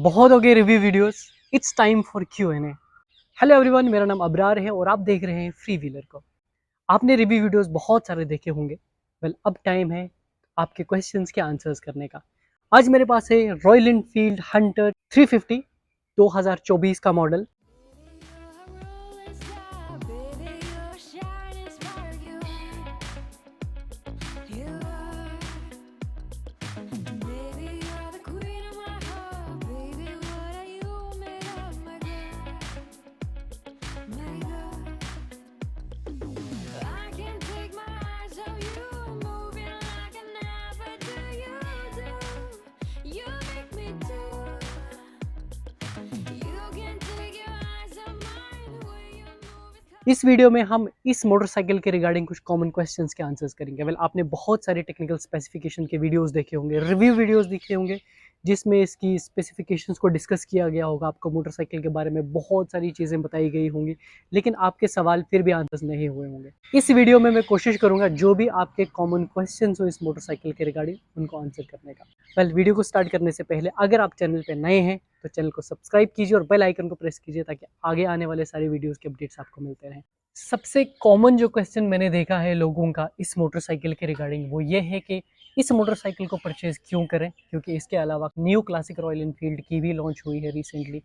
बहुत हो गए review videos, it's time for Q&A। Hello everyone, मेरा नाम अबरार है और आप देख रहे हैं फ्री व्हीलर को। आपने रिव्यू वीडियोस बहुत सारे देखे होंगे। अब टाइम है आपके क्वेश्चंस के आंसर्स करने का। आज मेरे पास है रॉयल एनफील्ड हंटर 350 2024 का मॉडल। इस वीडियो में हम इस मोटरसाइकिल के रिगार्डिंग कुछ कॉमन क्वेश्चंस के आंसर्स करेंगे। आपने बहुत सारे टेक्निकल स्पेसिफिकेशन के वीडियोस देखे होंगे, रिव्यू वीडियोस देखे होंगे, जिसमें इसकी स्पेसिफिकेशंस को डिस्कस किया गया होगा। आपको मोटरसाइकिल के बारे में बहुत सारी चीज़ें बताई गई होंगी, लेकिन आपके सवाल फिर भी आंसर्स नहीं हुए होंगे। इस वीडियो में मैं कोशिश करूंगा जो भी आपके कॉमन क्वेश्चंस हो इस मोटरसाइकिल के रिगार्डिंग उनको आंसर करने का। वीडियो को स्टार्ट करने से पहले अगर आप चैनल पर नए हैं तो चैनल को सब्सक्राइब कीजिए और बेल आइकन को प्रेस कीजिए ताकि आगे आने वाले सारे वीडियोस के अपडेट्स आपको मिलते रहें। सबसे कॉमन जो क्वेश्चन मैंने देखा है लोगों का इस मोटरसाइकिल के रिगार्डिंग वो ये है कि इस मोटरसाइकिल को परचेज क्यों करें, क्योंकि इसके अलावा न्यू क्लासिक रॉयल एनफील्ड की भी लॉन्च हुई है रिसेंटली।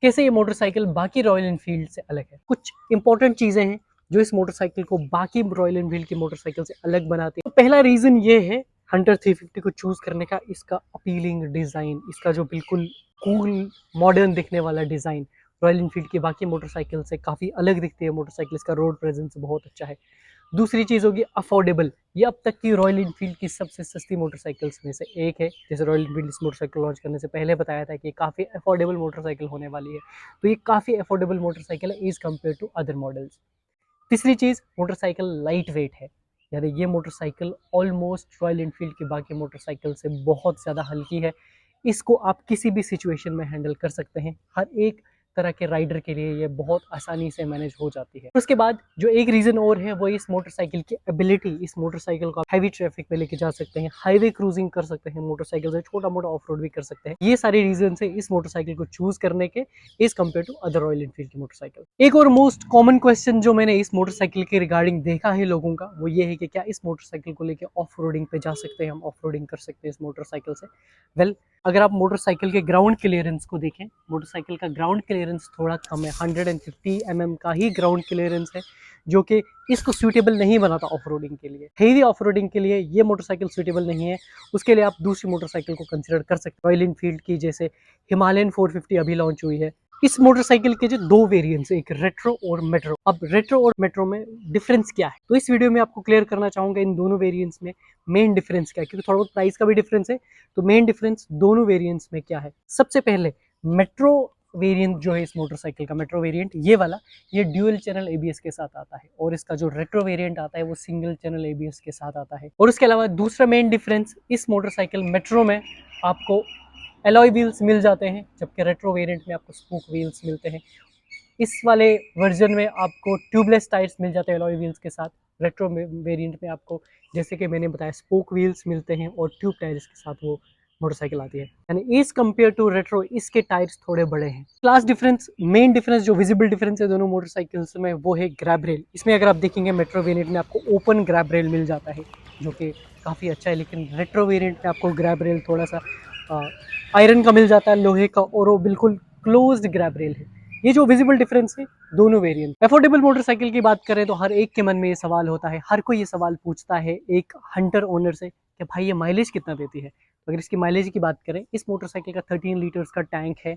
कैसे ये मोटरसाइकिल बाकी रॉयल एनफील्ड से अलग है। कुछ इंपॉर्टेंट चीज़ें हैं जो इस मोटरसाइकिल को बाकी रॉयल एनफील्ड की मोटरसाइकिल से अलग बनाती है। तो पहला रीज़न ये है हंटर 350 को चूज़ करने का, इसका अपीलिंग डिज़ाइन, इसका जो बिल्कुल कूल मॉडर्न दिखने वाला डिज़ाइन रॉयल एनफील्ड की बाकी मोटरसाइकिल से काफ़ी अलग दिखती है। मोटरसाइकिल इसका रोड प्रेजेंस बहुत अच्छा है। दूसरी चीज़ होगी अफोर्डेबल। ये अब तक की रॉयल एनफील्ड की सबसे सस्ती मोटरसाइकिल्स में से एक है। जैसे रॉयल एनफील्ड इस मोटरसाइकिल लॉन्च करने से पहले बताया था कि काफ़ी अफोर्डेबल मोटरसाइकिल होने वाली है, तो ये काफ़ी अफोर्डेबल मोटरसाइकिल है as compare to other models. तीसरी चीज़, मोटरसाइकिल लाइट वेट है, यानी ये मोटरसाइकिल ऑलमोस्ट रॉयल एनफील्ड की बाकी मोटरसाइकिल से बहुत ज़्यादा हल्की है। इसको आप किसी भी सिचुएशन में हैंडल कर सकते हैं। हर एक तरह के राइडर के लिए ये बहुत आसानी से मैनेज हो जाती है। उसके बाद जो एक रीज़न और है वो इस मोटरसाइकिल की एबिलिटी। इस मोटरसाइकिल को आप हैवी ट्रैफिक में लेके जा सकते हैं, हाईवे क्रूजिंग कर सकते हैं, मोटरसाइकिल से छोटा मोटा ऑफ रोड भी कर सकते हैं। ये सारे रीजन है इस मोटरसाइकिल को चूज करने के as compare to other Royal Enfield की मोटरसाइकिल। एक और मोस्ट कॉमन क्वेश्चन जो मैंने इस मोटरसाइकिल के रिगार्डिंग देखा है लोगों का वो ये है कि क्या इस मोटरसाइकिल को लेके ऑफ रोडिंग पे जा सकते हैं, हम ऑफ रोडिंग कर सकते हैं इस मोटरसाइकिल से। अगर आप मोटरसाइकिल के ग्राउंड क्लियरेंस को देखें, मोटरसाइकिल का ग्राउंड क्लियरेंस थोड़ा कम है। 150 mm का ही ग्राउंड क्लियरेंस है, जो कि इसको सूटेबल नहीं बनाता ऑफ रोडिंग के लिए। हेवी ऑफ रोडिंग के लिए ये मोटरसाइकिल सूटेबल नहीं है। उसके लिए आप दूसरी मोटरसाइकिल को कंसिडर कर सकते हैं, रॉयल एनफील्ड की, जैसे हिमालयन 450 अभी लॉन्च हुई है। इस मोटरसाइकिल के जो दो वेरिएंट्स है, एक रेट्रो और मेट्रो। अब रेट्रो और मेट्रो में डिफरेंस क्या है, तो इस वीडियो में आपको क्लियर करना चाहूंगा इन दोनों वेरिएंट्स में मेन डिफरेंस क्या है, क्योंकि थोड़ा बहुत प्राइस का भी डिफरेंस है। तो मेन डिफरेंस दोनों वेरिएंट्स में क्या है। सबसे पहले मेट्रो वेरिएंट जो है इस मोटरसाइकिल का, मेट्रो वेरिएंट ये वाला, ये ड्यूअल चैनल एबीएस के साथ आता है, और इसका जो रेट्रो वेरिएंट आता है वो सिंगल चैनल एबीएस के साथ आता है। और उसके अलावा दूसरा मेन डिफरेंस, इस मोटरसाइकिल मेट्रो में आपको एलॉय व्हील्स मिल जाते हैं, जबकि रेट्रो वेरिएंट में आपको स्पूक व्हील्स मिलते हैं। इस वाले वर्जन में आपको ट्यूबलेस टायर्स मिल जाते हैं एलॉय व्हील्स के साथ। रेट्रो वेरिएंट में आपको, जैसे कि मैंने बताया, स्पोक व्हील्स मिलते हैं और ट्यूब टायर्स के साथ वो मोटरसाइकिल आती है। यानी इस कंपेयर टू रेट्रो इसके टायर्स थोड़े बड़े हैं। क्लास डिफरेंस, मेन डिफरेंस जो विजिबल डिफरेंस है दोनों मोटरसाइकिल्स में वो है ग्रैब रेल। इसमें अगर आप देखेंगे मेट्रो वेरिएंट में आपको ओपन ग्रैब रेल मिल जाता है, जो कि काफ़ी अच्छा है, लेकिन रेट्रो वेरिएंट में आपको ग्रैब रेल थोड़ा सा आयरन का मिल जाता है, लोहे का, और वो बिल्कुल क्लोज्ड ग्रैब रेल है। ये जो विजिबल डिफरेंस है दोनों वेरिएंट। अफोर्डेबल मोटरसाइकिल की बात करें तो हर एक के मन में ये सवाल होता है, हर कोई ये सवाल पूछता है एक हंटर ओनर से कि भाई ये माइलेज कितना देती है। तो अगर इसकी माइलेज की बात करें, इस मोटरसाइकिल का 13 लीटर्स का टैंक है,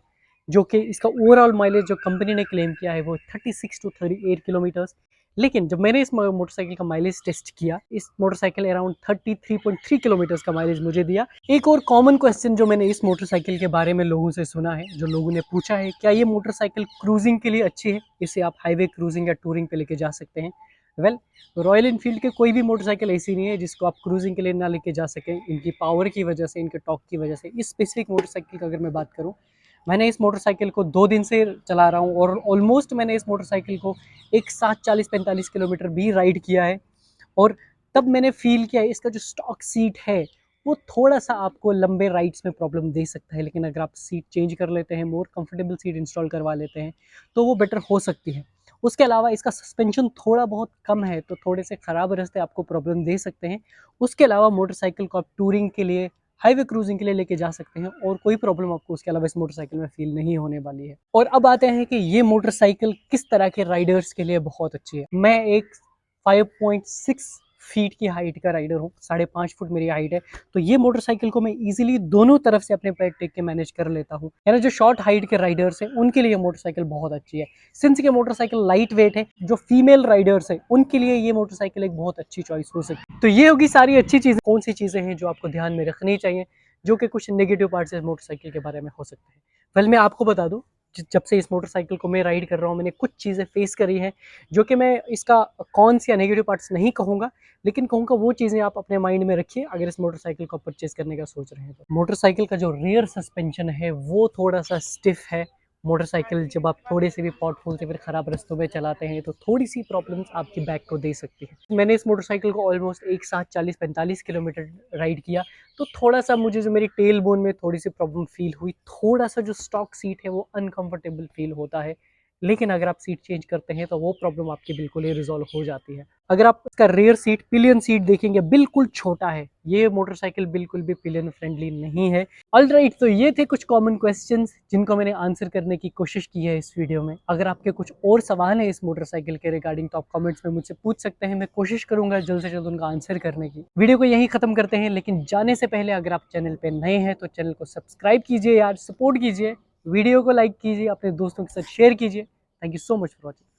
जो कि इसका ओवरऑल माइलेज जो कंपनी ने क्लेम किया है वो 36 टू 38 किलोमीटर्स। लेकिन जब मैंने इस मोटरसाइकिल का माइलेज टेस्ट किया, इस मोटरसाइकिल अराउंड 33.3 किलोमीटर्स का माइलेज मुझे दिया। एक और कॉमन क्वेश्चन जो मैंने इस मोटरसाइकिल के बारे में लोगों से सुना है, जो लोगों ने पूछा है, क्या ये मोटरसाइकिल क्रूजिंग के लिए अच्छी है, इसे आप हाईवे क्रूजिंग या टूरिंग पे लेके जा सकते हैं। रॉयल एनफील्ड के कोई भी मोटरसाइकिल ऐसी नहीं है जिसको आप क्रूजिंग के लिए ना लेके जा सकें, इनकी पावर की वजह से, इनके टॉर्क की वजह से। इस स्पेसिफिक मोटरसाइकिल का अगर मैं बात करूँ, मैंने इस मोटरसाइकिल को 2 दिन से चला रहा हूँ और ऑलमोस्ट मैंने इस मोटरसाइकिल को एक साथ 40-45 किलोमीटर भी राइड किया है। और तब मैंने फील किया इसका जो स्टॉक सीट है वो थोड़ा सा आपको लंबे राइड्स में प्रॉब्लम दे सकता है, लेकिन अगर आप सीट चेंज कर लेते हैं, मोर कंफर्टेबल सीट इंस्टॉल करवा लेते हैं, तो वो बेटर हो सकती है। उसके अलावा इसका सस्पेंशन थोड़ा बहुत कम है, तो थोड़े से ख़राब रास्ते आपको प्रॉब्लम दे सकते हैं। उसके अलावा मोटरसाइकिल को आप टूरिंग के लिए, हाईवे क्रूजिंग के लिए लेके जा सकते हैं, और कोई प्रॉब्लम आपको उसके अलावा इस मोटरसाइकिल में फील नहीं होने वाली है। और अब आते हैं कि ये मोटरसाइकिल किस तरह के राइडर्स के लिए बहुत अच्छी है। मैं एक 5.6 फीट की हाइट का राइडर हूँ, 5.5 फुट मेरी हाइट है, तो ये मोटरसाइकिल को मैं इजीली दोनों तरफ से अपने पैर टेक के मैनेज कर लेता हूँ। यानी जो शॉर्ट हाइट के राइडर्स हैं उनके लिए मोटरसाइकिल बहुत अच्छी है। सिंस ये मोटरसाइकिल लाइट वेट है, जो फीमेल राइडर्स हैं उनके लिए ये मोटरसाइकिल एक बहुत अच्छी चॉइस हो सकती है। तो ये होगी सारी अच्छी चीज़ें। कौन सी चीज़ें हैं जो आपको ध्यान में रखनी चाहिए, जो कि कुछ नेगेटिव पार्ट्स इस मोटरसाइकिल के बारे में हो सकते हैं। वेल, मैं आपको बता दूं, जब से इस मोटरसाइकिल को मैं राइड कर रहा हूँ, मैंने कुछ चीज़ें फेस करी हैं, जो कि मैं इसका कॉन्स या नेगेटिव पार्ट्स नहीं कहूँगा, लेकिन कहूँगा वो चीज़ें आप अपने माइंड में रखिए अगर इस मोटरसाइकिल को परचेज करने का सोच रहे हैं तो। मोटरसाइकिल का जो रियर सस्पेंशन है वो थोड़ा सा स्टिफ है। मोटरसाइकिल जब आप थोड़े से भी पॉटहोल से फिर ख़राब रास्तों में चलाते हैं तो थोड़ी सी प्रॉब्लम्स आपकी बैक को दे सकती है। मैंने इस मोटरसाइकिल को ऑलमोस्ट एक साथ 40-45 किलोमीटर राइड किया, तो थोड़ा सा मुझे जो मेरी टेल बोन में थोड़ी सी प्रॉब्लम फील हुई, थोड़ा सा जो स्टॉक सीट है वो अनकंफर्टेबल फील होता है, लेकिन अगर आप सीट चेंज करते हैं तो वो प्रॉब्लम आपकी बिल्कुल ही रिजॉल्व हो जाती है। अगर आप इसका रेयर सीट, पिलियन सीट देखेंगे, बिल्कुल छोटा है। ये मोटरसाइकिल बिल्कुल भी पिलियन फ्रेंडली नहीं है। ऑलराइट, तो ये थे कुछ कॉमन क्वेश्चंस जिनको मैंने आंसर करने की कोशिश की है इस वीडियो में। अगर आपके कुछ और सवाल है इस मोटरसाइकिल के रिगार्डिंग तो आप कमेंट्स में मुझसे पूछ सकते हैं। मैं कोशिश करूंगा जल्द से जल्द उनका आंसर करने की। वीडियो को यहीं खत्म करते हैं, लेकिन जाने से पहले अगर आप चैनल पे नए हैं तो चैनल को सब्सक्राइब कीजिए यार, सपोर्ट कीजिए, वीडियो को लाइक कीजिए, अपने दोस्तों के साथ शेयर कीजिए। Thank you so much for watching.